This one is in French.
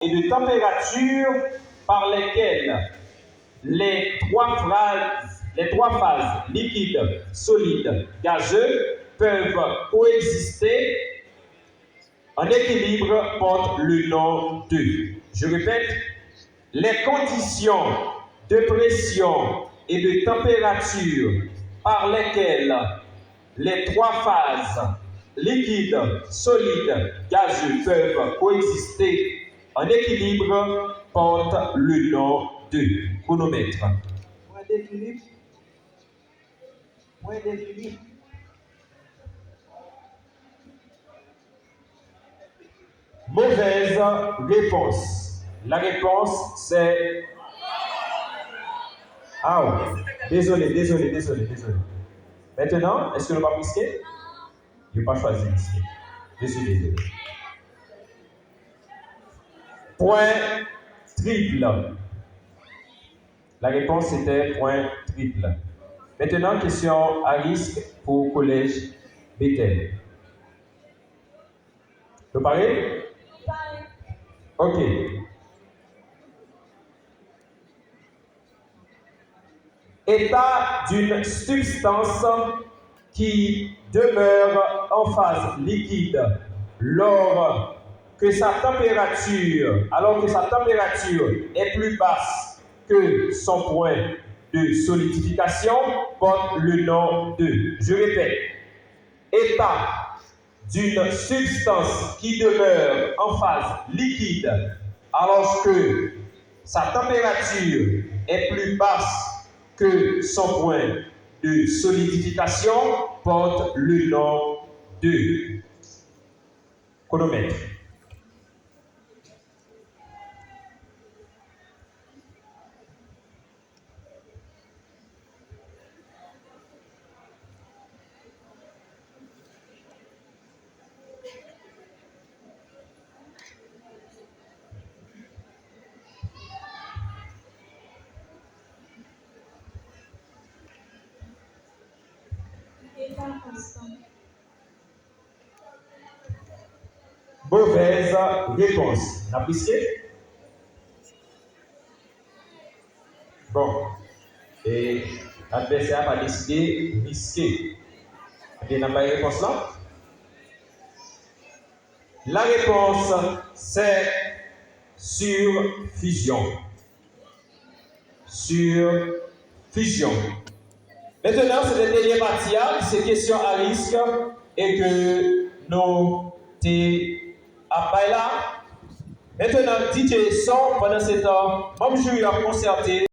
et de température par lesquelles les trois phases liquide, solide, gazeux peuvent coexister en équilibre porte le nom de. Je répète, les conditions de pression et de température par lesquelles les trois phases liquide, solide, gazeux peuvent coexister en équilibre porte le nom de chronomètre. Point d'équilibre. Point d'équilibre. Mauvaise réponse. La réponse c'est... Ah oui. Désolé. Maintenant, est-ce que nous va risquer? Je n'ai pas choisi risquer. Je suis désolé. Point triple. La réponse était point triple. Maintenant, question à risque pour collège Bethel. Vous parlez? Ok. État d'une substance qui demeure en phase liquide alors que sa température est plus basse que son point de solidification porte le nom de. Je répète, état d'une substance qui demeure en phase liquide alors que sa température est plus basse que son point de solidification porte le nom de chronomètre. Mauvaise réponse. N'a risqué? Bon. Et l'adversaire a décidé de risquer. Et n'a pas eu réponse là? La réponse, c'est sur fusion. Sur fusion. Maintenant, c'est le dernier matière, c'est question à risque et que nous t'es là. Maintenant, DJ son pendant ce temps, même je vais concerter.